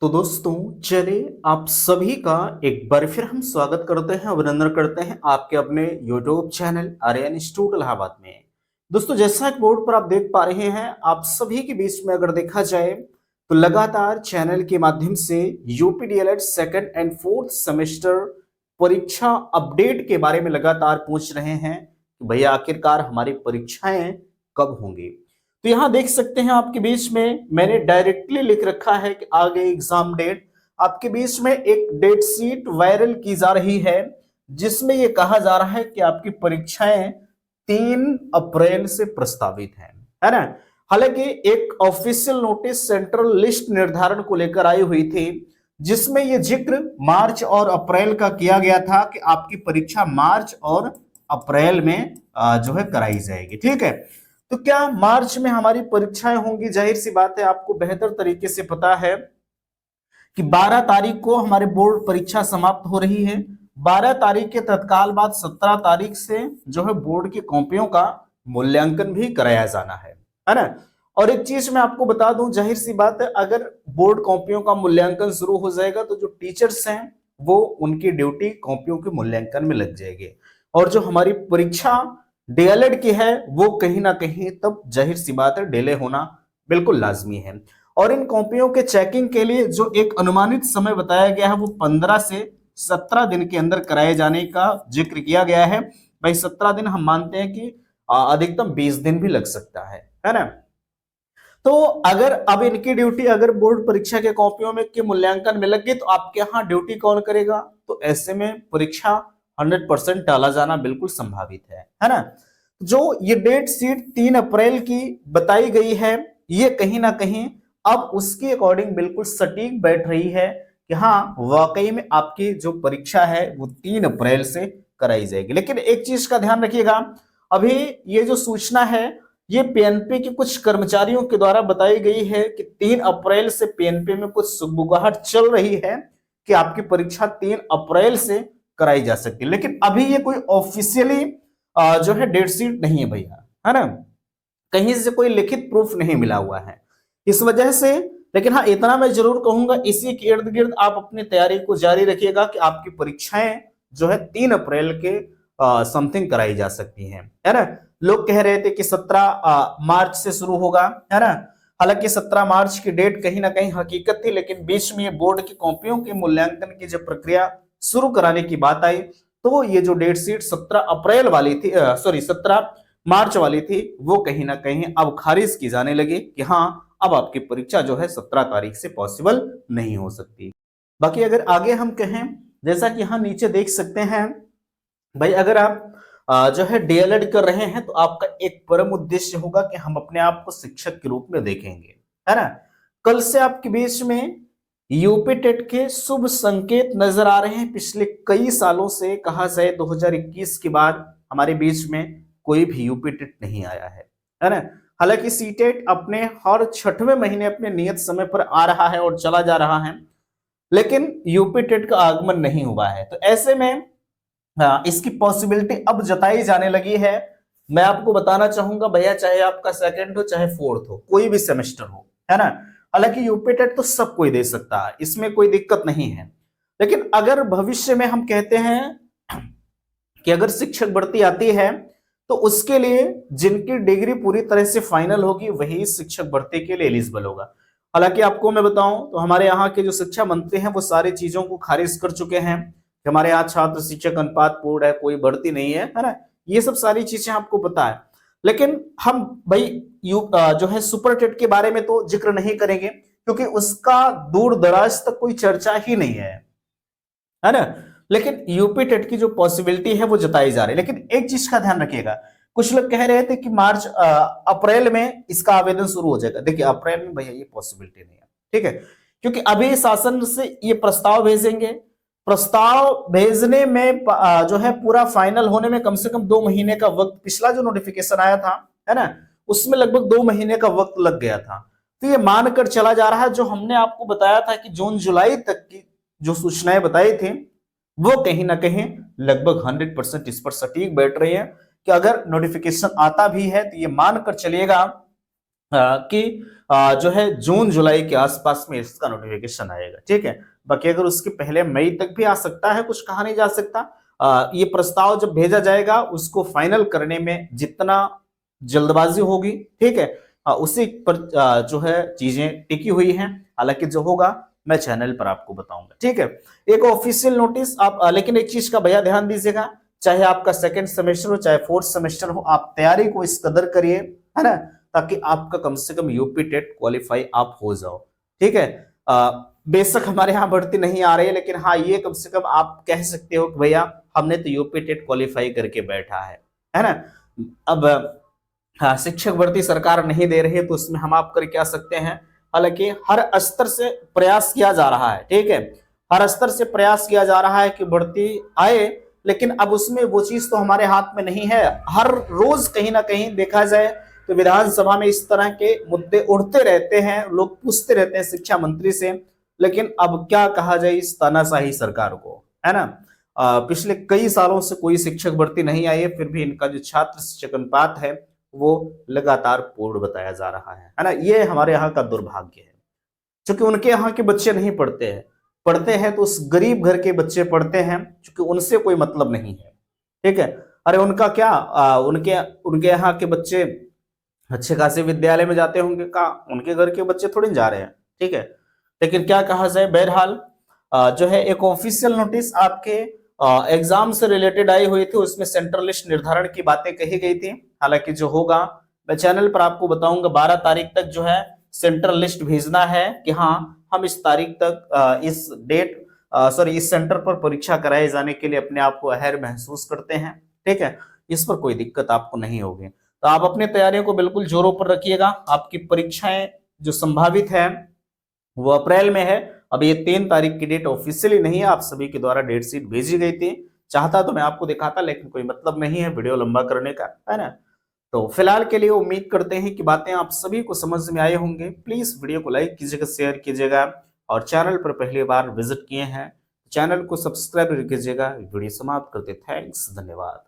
तो दोस्तों चलिए आप सभी का एक बार फिर हम स्वागत करते हैं, अभिनंदन करते हैं आपके अपने YouTube channel Aryan institute Allahabad में। दोस्तों जैसा कि बोर्ड पर आप देख पा रहे हैं, आप सभी के बीच में अगर देखा जाए तो लगातार चैनल के माध्यम से UP DElEd second and fourth semester परीक्षा अपडेट के बारे में लगातार पूछ रहे हैं कि भैया आखिरकार हमारी परीक्षाएं कब होंगी। तो यहां देख सकते हैं आपके बीच में मैंने डायरेक्टली लिख रखा है कि आगे एग्जाम डेट। आपके बीच में एक डेट शीट वायरल की जा रही है जिसमें यह कहा जा रहा है कि आपकी परीक्षाएं 3 अप्रैल से प्रस्तावित है ना। हालांकि एक ऑफिशियल नोटिस सेंट्रल लिस्ट निर्धारण को लेकर आई हुई थी जिसमें यह जिक्र मार्च और अप्रैल का किया गया था कि आपकी परीक्षा मार्च और अप्रैल में जो है कराई जाएगी। ठीक है, तो क्या मार्च में हमारी परीक्षाएं होंगी? जाहिर सी बात है, आपको बेहतर तरीके से पता है कि 12 तारीख को हमारे बोर्ड परीक्षा समाप्त हो रही है। 12 तारीख के तत्काल बाद 17 तारीख से जो है बोर्ड की कॉपियों का मूल्यांकन भी कराया जाना है ना। और एक चीज मैं आपको बता दूं, जाहिर सी बात है, अगर बोर्ड कॉपियों का मूल्यांकन शुरू हो जाएगा तो जो टीचर्स हैं वो उनकी ड्यूटी कॉपियों के मूल्यांकन में लग जाएगी और जो हमारी परीक्षा डीएलएड की है वो कहीं ना कहीं तब जाहिर सी बात है डिले होना बिल्कुल लाजमी है। और इन कॉपियों के चेकिंग के लिए जो एक अनुमानित समय बताया गया है वो 15 से 17 दिन के अंदर कराए जाने का जिक्र किया गया है। भाई 17 दिन हम मानते हैं कि अधिकतम 20 दिन भी लग सकता है ना। तो अगर अब इनकी ड्यूटी अगर बोर्ड परीक्षा के कॉपियों में के मूल्यांकन में लग गई तो आपके यहाँ ड्यूटी कौन करेगा? तो ऐसे में परीक्षा 100% टाला जाना बिल्कुल संभावित है ना। जो ये डेट शीट 3 अप्रैल की बताई गई है ये कहीं ना कहीं अब उसके अकॉर्डिंग बिल्कुल सटीक बैठ रही है कि हाँ वाकई में आपकी जो परीक्षा है वो 3 अप्रैल से कराई जाएगी। लेकिन एक चीज का ध्यान रखिएगा, अभी ये जो सूचना है ये पीएनपी के कुछ कर्मचारियों के द्वारा बताई गई है कि 3 अप्रैल से पीएनपी में कुछ सुगबुगाहट चल रही है कि आपकी परीक्षा 3 अप्रैल से कराई जा सकती है। लेकिन अभी ये कोई ऑफिशियली जो है डेट शीट नहीं है भैया, है ना। कहीं से कोई लिखित प्रूफ नहीं मिला हुआ है इस वजह से। लेकिन हाँ इतना मैं जरूर कहूंगा, इसी के इर्द गिर्द आप अपनी तैयारी को जारी रखिएगा कि आपकी परीक्षाएं जो है 3 अप्रैल के समथिंग कराई जा सकती हैं, है ना। लोग कह रहे थे कि 17 मार्च से शुरू होगा, है ना। हालांकि 17 मार्च की डेट कहीं ना कहीं हकीकत थी, लेकिन बीच में ये बोर्ड की कॉपियों के मूल्यांकन की जब प्रक्रिया शुरू कराने की बात आई तो ये जो डेट शीट 17 अप्रैल वाली थी, सॉरी 17 मार्च वाली थी, वो कहीं ना कहीं अब खारिज की जाने लगी कि हाँ अब आपकी परीक्षा जो है 17 तारीख से पॉसिबल नहीं हो सकती। बाकी अगर आगे हम कहें, जैसा कि यहाँ नीचे देख सकते हैं भाई, अगर आप जो है डीएलएड कर रहे हैं तो आपका एक परम उद्देश्य होगा कि हम अपने आप को शिक्षक के रूप में देखेंगे, है ना। कल से आपके बीच में यूपी टेट के शुभ संकेत नजर आ रहे हैं। पिछले कई सालों से कहा जाए 2021 के बाद हमारे बीच में कोई भी यूपी टेट नहीं आया है ना। हालांकि सीटेट अपने हर 6वें महीने अपने नियत समय पर आ रहा है और चला जा रहा है, लेकिन यूपी टेट का आगमन नहीं हुआ है। तो ऐसे में इसकी पॉसिबिलिटी अब जताई जाने लगी है। मैं आपको बताना चाहूंगा भैया, चाहे आपका सेकंड हो चाहे फोर्थ हो, कोई भी सेमेस्टर हो, है ना। हालांकि यूपी टेट तो सब कोई दे सकता है, इसमें कोई दिक्कत नहीं है। लेकिन अगर भविष्य में हम कहते हैं कि अगर शिक्षक भर्ती आती है तो उसके लिए जिनकी डिग्री पूरी तरह से फाइनल होगी वही शिक्षक भर्ती के लिए एलिजिबल होगा। हालांकि आपको मैं बताऊं तो हमारे यहाँ के जो शिक्षा मंत्री हैं वो सारी चीजों को खारिज कर चुके हैं कि हमारे यहाँ छात्र शिक्षक अनुपात पूर्ण है, कोई भर्ती नहीं है ना। ये सब सारी चीजें आपको पता है। लेकिन हम भाई जो है सुपर टेट के बारे में तो जिक्र नहीं करेंगे क्योंकि उसका दूर दराज तक कोई चर्चा ही नहीं है ना। लेकिन यूपी टेट की जो पॉसिबिलिटी है वो जताई जा रही है। लेकिन एक चीज का ध्यान रखिएगा, कुछ लोग कह रहे थे कि मार्च अप्रैल में इसका आवेदन शुरू हो जाएगा। देखिए अप्रैल में भैया ये पॉसिबिलिटी नहीं है, ठीक है, क्योंकि अभी शासन से ये प्रस्ताव भेजेंगे। प्रस्ताव भेजने में जो है पूरा फाइनल होने में कम से कम 2 महीने का वक्त, पिछला जो नोटिफिकेशन आया था, है ना, उसमें लगभग 2 महीने का वक्त लग गया था। तो ये मानकर चला जा रहा है, जो हमने आपको बताया था कि जून जुलाई तक की जो सूचनाएं बताई थी वो कहीं ना कहीं लगभग 100% इस पर सटीक बैठ रही है कि अगर नोटिफिकेशन आता भी है तो ये मानकर चलिएगा कि जो है जून जुलाई के आसपास में इसका नोटिफिकेशन आएगा। ठीक है, बाकी अगर उसके पहले मई तक भी आ सकता है, कुछ कहा नहीं जा सकता। ये प्रस्ताव जब भेजा जाएगा उसको फाइनल करने में जितना जल्दबाजी होगी, ठीक है, उसी पर जो है चीजें टिकी हुई हैं। हालांकि जो होगा मैं चैनल पर आपको बताऊंगा। ठीक है, एक ऑफिशियल नोटिस आप लेकिन एक चीज का भैया ध्यान दीजिएगा, चाहे आपका सेकंड सेमेस्टर हो चाहे फोर्थ सेमेस्टर हो, आप तैयारी को इस कदर करिए, है ना, ताकि आपका कम से कम यूपी टेट क्वालिफाई आप हो जाओ। ठीक है, बेशक हमारे यहाँ भर्ती नहीं आ रही है, लेकिन हाँ ये कम से कम आप कह सकते हो कि भैया हमने तो यूपी टेट क्वालिफाई करके बैठा है ना। अब हाँ, शिक्षक भर्ती सरकार नहीं दे रही है तो उसमें हम आप कर क्या सकते हैं। हालांकि हर स्तर से प्रयास किया जा रहा है, ठीक है, हर स्तर से प्रयास किया जा रहा है कि भर्ती आए, लेकिन अब उसमें वो चीज तो हमारे हाथ में नहीं है। हर रोज कहीं ना कहीं देखा जाए तो विधानसभा में इस तरह के मुद्दे उठते रहते हैं, लोग पूछते रहते हैं शिक्षा मंत्री से, लेकिन अब क्या कहा जाए इस तानाशाही सरकार को, है ना। पिछले कई सालों से कोई शिक्षक भर्ती नहीं आई है, फिर भी इनका जो छात्र शिक्षक अनुपात है वो लगातार पूर्ण बताया जा रहा है ना। ये हमारे यहाँ का दुर्भाग्य है, क्योंकि उनके यहाँ के बच्चे नहीं पढ़ते हैं तो उस गरीब घर के बच्चे पढ़ते हैं, क्योंकि उनसे कोई मतलब नहीं है। ठीक है, अरे उनका क्या उनके उनके यहाँ के बच्चे अच्छे खासे विद्यालय में जाते होंगे, का उनके घर के बच्चे थोड़ी जा रहे हैं। ठीक है, लेकिन क्या कहा जाए, बहरहाल जो है एक ऑफिशियल नोटिस आपके एग्जाम से रिलेटेड आई हुई थी, उसमें सेंट्रल लिस्ट निर्धारण की बातें कही गई थी। हालांकि जो होगा मैं चैनल पर आपको बताऊंगा, 12 तारीख तक जो है सेंट्रल लिस्ट भेजना है कि हाँ हम इस तारीख तक इस डेट इस सेंटर पर परीक्षा कराए जाने के लिए अपने आप को अहर महसूस करते हैं। ठीक है, इस पर कोई दिक्कत आपको नहीं होगी, तो आप अपनी तैयारियों को बिल्कुल जोरों पर रखिएगा। आपकी परीक्षाएं जो संभावित है वो अप्रैल में है। अब ये 3 तारीख की डेट ऑफिशियली नहीं है, आप सभी के द्वारा डेट शीट भेजी गई थी। चाहता तो मैं आपको दिखाता, लेकिन कोई मतलब नहीं है वीडियो लंबा करने का, है ना। तो फिलहाल के लिए उम्मीद करते हैं कि बातें आप सभी को समझ में आए होंगे। प्लीज वीडियो को लाइक कीजिएगा, शेयर कीजिएगा, और चैनल पर पहली बार विजिट किए हैं चैनल को सब्सक्राइब कीजिएगा। वीडियो समाप्त करते, थैंक्स, धन्यवाद।